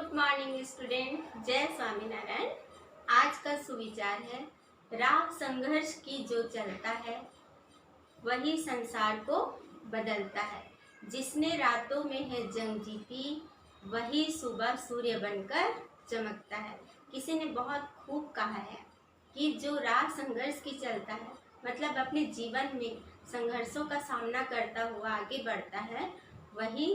Good morning student, जय स्वामीनारायण। आज का सुविचार है, राह संघर्ष की जो चलता है वही संसार को बदलता है। जिसने रातों में है जंग जीती वही सुबह सूर्य बनकर चमकता है। किसी ने बहुत खूब कहा है कि जो राह संघर्ष की चलता है मतलब अपने जीवन में संघर्षों का सामना करता हुआ आगे बढ़ता है वही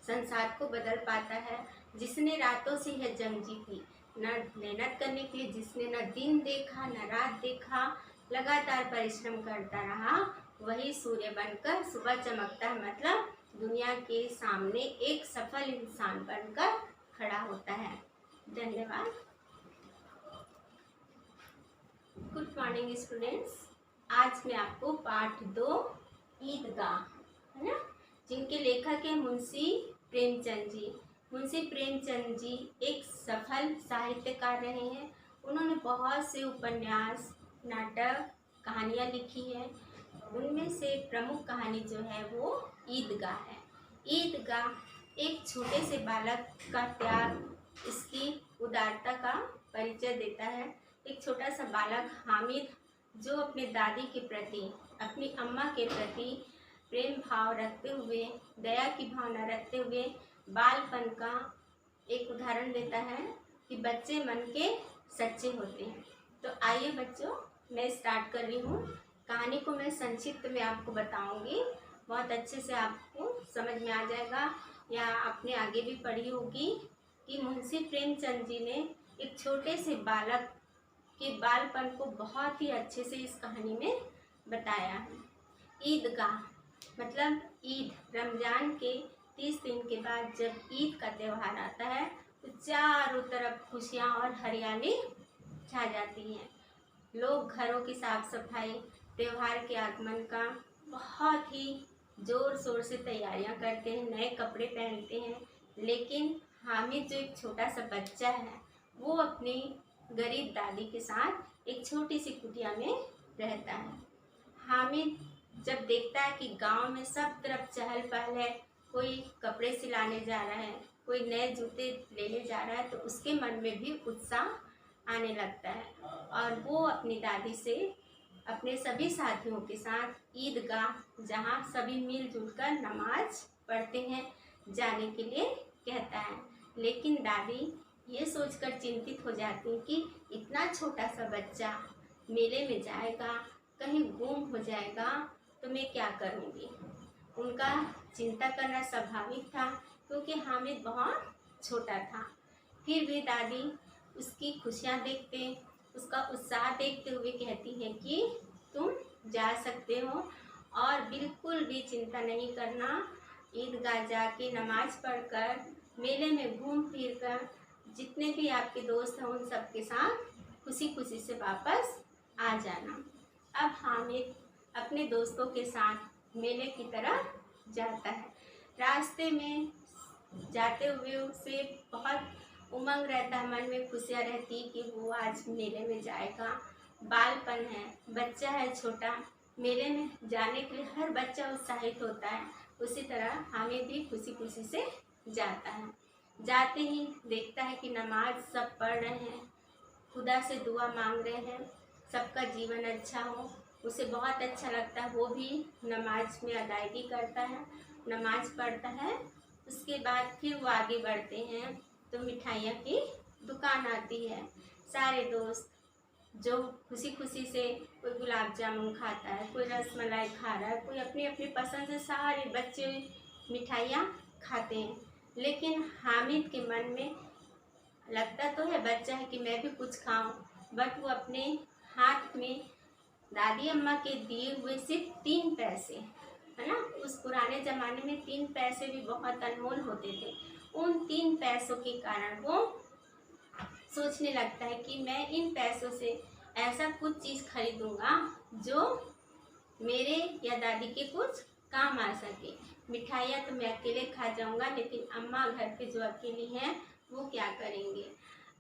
संसार को बदल पाता है। जिसने रातों से है जंग जीती, न मेहनत करने के लिए जिसने न दिन देखा न रात देखा, लगातार परिश्रम करता रहा, वही सूर्य बनकर सुबह चमकता है। मतलब दुनिया के सामने एक सफल इंसान बनकर खड़ा होता है। धन्यवाद। गुड मॉर्निंग स्टूडेंट्स, आज मैं आपको पाठ 2 ईदगाह, है ना, जिनके लेखक है मुंशी प्रेमचंद जी। मुंशी प्रेमचंद जी एक सफल साहित्यकार रहे हैं। उन्होंने बहुत से उपन्यास, नाटक, कहानियाँ लिखी हैं। उनमें से प्रमुख कहानी जो है वो ईदगाह है। ईदगाह एक छोटे से बालक का त्याग, इसकी उदारता का परिचय देता है। एक छोटा सा बालक हामिद जो अपने दादी के प्रति, अपनी अम्मा के प्रति प्रेम भाव रखते हुए, दया की भावना रखते हुए बालपन का एक उदाहरण देता है कि बच्चे मन के सच्चे होते हैं। तो आइए बच्चों, मैं स्टार्ट कर रही हूँ। कहानी को मैं संक्षिप्त में आपको बताऊंगी, बहुत अच्छे से आपको समझ में आ जाएगा या आपने आगे भी पढ़ी होगी कि मुंशी प्रेमचंद जी ने एक छोटे से बालक के बालपन को बहुत ही अच्छे से इस कहानी में बताया है। ईदगाह मतलब ईद, रमज़ान के 30 दिन के बाद जब ईद का त्यौहार आता है तो चारों तरफ खुशियाँ और हरियाली छा जाती हैं। लोग घरों की साफ सफाई, त्यौहार के आगमन का बहुत ही ज़ोर शोर से तैयारियां करते हैं, नए कपड़े पहनते हैं। लेकिन हामिद जो एक छोटा सा बच्चा है वो अपनी गरीब दादी के साथ एक छोटी सी कुटिया में रहता है। हामिद जब देखता है कि गांव में सब तरफ चहल पहल है, कोई कपड़े सिलाने जा रहा है, कोई नए जूते लेने जा रहा है, तो उसके मन में भी उत्साह आने लगता है और वो अपनी दादी से अपने सभी साथियों के साथ ईदगाह, जहाँ सभी मिलजुल कर नमाज पढ़ते हैं, जाने के लिए कहता है। लेकिन दादी ये सोचकर चिंतित हो जाती है कि इतना छोटा सा बच्चा मेले में जाएगा, कहीं गुम हो जाएगा तो मैं क्या करूँगी। उनका चिंता करना स्वाभाविक था क्योंकि हामिद बहुत छोटा था। फिर भी दादी उसकी खुशियाँ देखते, उसका उत्साह देखते हुए कहती हैं कि तुम जा सकते हो और बिल्कुल भी चिंता नहीं करना। ईदगाह जाके नमाज पढ़कर, मेले में घूम फिर कर जितने भी आपके दोस्त हैं उन सब के साथ खुशी खुशी से वापस आ जाना। अब हामिद अपने दोस्तों के साथ मेले की तरफ जाता है। रास्ते में जाते हुए उसे बहुत उमंग रहता है, मन में खुशियाँ रहती कि वो आज मेले में जाएगा। बालपन है, बच्चा है छोटा, मेले में जाने के लिए हर बच्चा उत्साहित होता है। उसी तरह हामिद भी खुशी खुशी से जाता है। जाते ही देखता है कि नमाज सब पढ़ रहे हैं, खुदा से दुआ मांग रहे हैं, सबका जीवन अच्छा हो। उसे बहुत अच्छा लगता है, वो भी नमाज में अदायगी करता है, नमाज पढ़ता है। उसके बाद फिर वो आगे बढ़ते हैं तो मिठाइयों की दुकान आती है। सारे दोस्त जो खुशी खुशी से, कोई गुलाब जामुन खाता है, कोई रसमलाई खा रहा है, कोई अपनी अपनी पसंद से सारे बच्चे मिठाइयाँ खाते हैं। लेकिन हामिद के मन में लगता तो है, बच्चा है, कि मैं भी कुछ खाऊं, बट वो अपने हाथ में दादी अम्मा के दिए हुए सिर्फ 3 पैसे, है ना, उस पुराने ज़माने में 3 पैसे भी बहुत अनमोल होते थे। उन 3 पैसों के कारण वो सोचने लगता है कि मैं इन पैसों से ऐसा कुछ चीज़ खरीदूंगा जो मेरे या दादी के कुछ काम आ सके। मिठाइयाँ तो मैं अकेले खा जाऊंगा, लेकिन अम्मा घर पे जो अकेली हैं वो क्या करेंगे।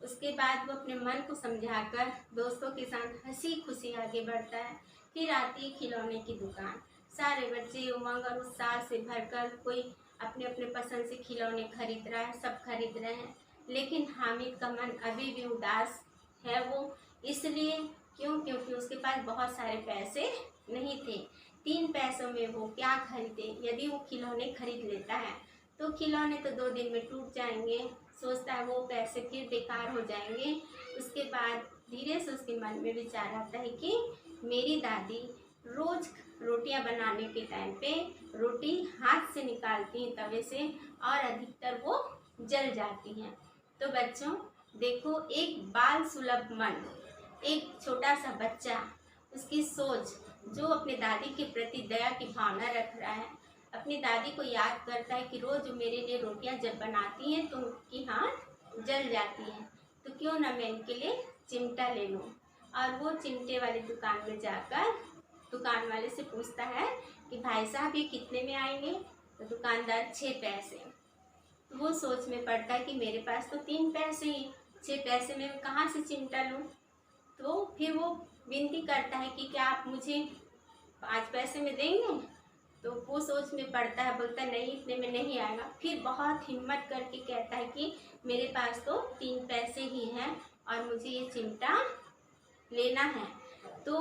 उसके बाद वो अपने मन को समझाकर दोस्तों के साथ हंसी खुशी आगे बढ़ता है। फिर आती है खिलौने की दुकान। सारे बच्चे उमंग और उत्साह से भरकर कोई अपने अपने पसंद से खिलौने खरीद रहा है, सब खरीद रहे हैं। लेकिन हामिद का मन अभी भी उदास है। वो इसलिए क्योंकि उसके पास बहुत सारे पैसे नहीं थे। 3 पैसों में वो क्या खरीदे। यदि वो खिलौने खरीद लेता है तो खिलौने तो 2 दिन में टूट जाएंगे। सोचता है वो पैसे फिर बेकार हो जाएंगे। उसके बाद धीरे से उसके मन में विचार आता है कि मेरी दादी रोज रोटियां बनाने के टाइम पे रोटी हाथ से निकालती हैं तवे से और अधिकतर वो जल जाती हैं। तो बच्चों देखो, एक बाल सुलभ मन, एक छोटा सा बच्चा, उसकी सोच जो अपने दादी के प्रति दया की भावना रख रहा है, अपनी दादी को याद करता है कि रोज मेरे लिए रोटियां जब बनाती हैं तो उनकी हाथ जल जाती हैं, तो क्यों ना मैं इनके लिए चिमटा ले लूं। और वो चिमटे वाली दुकान में जाकर दुकान वाले से पूछता है कि भाई साहब ये कितने में आएंगे। तो दुकानदार 6 पैसे। तो वो सोच में पड़ता है कि मेरे पास तो 3 पैसे ही, 6 पैसे में मैं कहाँ से चिमटा लूँ। तो फिर वो विनती करता है कि क्या आप मुझे 5 पैसे में देंगे। तो वो सोच में पड़ता है, बोलता है नहीं इतने में नहीं आएगा। फिर बहुत हिम्मत करके कहता है कि मेरे पास तो 3 पैसे ही हैं और मुझे ये चिमटा लेना है। तो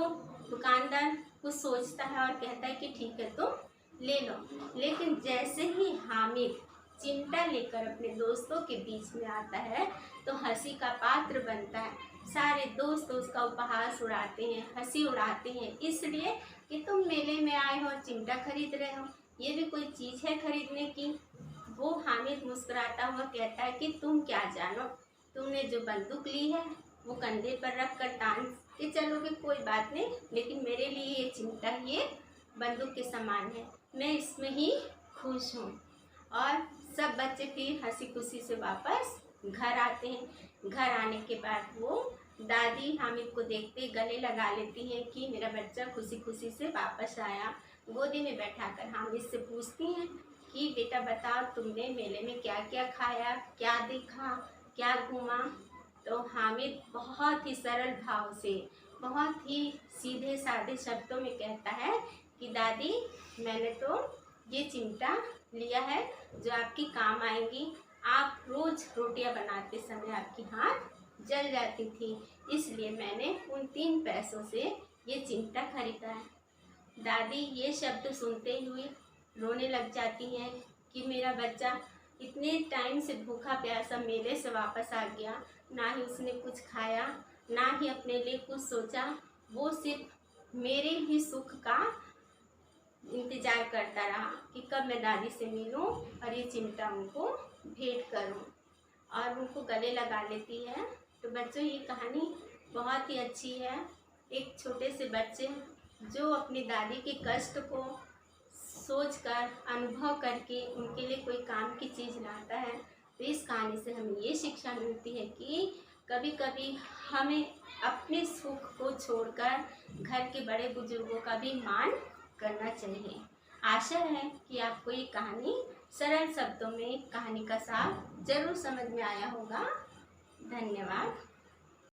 दुकानदार कुछ सोचता है और कहता है कि ठीक है तो ले लो। लेकिन जैसे ही हामिद चिमटा लेकर अपने दोस्तों के बीच में आता है तो हंसी का पात्र बनता है। सारे दोस्त उसका उपहास उड़ाते हैं, हंसी उड़ाते हैं, इसलिए कि तुम मेले में आए हो और चिमटा खरीद रहे हो, ये भी कोई चीज़ है खरीदने की। वो हामिद मुस्कुराता हुआ कहता है कि तुम क्या जानो, तुमने जो बंदूक ली है वो कंधे पर रख कर तान के चलोगे कोई बात नहीं, लेकिन मेरे लिए ये चिमटा ये बंदूक के समान है, मैं इसमें ही खुश हूँ। और सब बच्चे फिर हंसी खुशी से वापस घर आते हैं। घर आने के बाद वो दादी हामिद को देखते गले लगा लेती हैं कि मेरा बच्चा खुशी खुशी से वापस आया। गोदी में बैठाकर हामिद से पूछती हैं कि बेटा बताओ तुमने मेले में क्या क्या खाया, क्या देखा, क्या घूमा। तो हामिद बहुत ही सरल भाव से, बहुत ही सीधे साधे शब्दों में कहता है कि दादी मैंने तो ये चिमटा लिया है जो आपकी काम आएगी। आप रोज रोटियां बनाते समय आपकी हाथ जल जाती थी, इसलिए मैंने उन 3 पैसों से ये चिमटा खरीदा है। दादी ये शब्द सुनते हुए रोने लग जाती हैं कि मेरा बच्चा इतने टाइम से भूखा प्यासा मेले से वापस आ गया, ना ही उसने कुछ खाया, ना ही अपने लिए कुछ सोचा, वो सिर्फ मेरे ही सुख का इंतज़ार करता रहा कि कब मैं दादी से मिलूं और ये चिमटा उनको भेंट करूं। और उनको गले लगा लेती है। तो बच्चों ये कहानी बहुत ही अच्छी है। एक छोटे से बच्चे जो अपनी दादी के कष्ट को सोचकर, अनुभव करके उनके लिए कोई काम की चीज़ लाता है। तो इस कहानी से हमें ये शिक्षा मिलती है कि कभी कभी हमें अपने सुख को छोड़कर घर के बड़े बुजुर्गों का भी मान करना चाहिए। आशा है कि आपको ये कहानी सरल शब्दों में कहानी का सार जरूर समझ में आया होगा। धन्यवाद।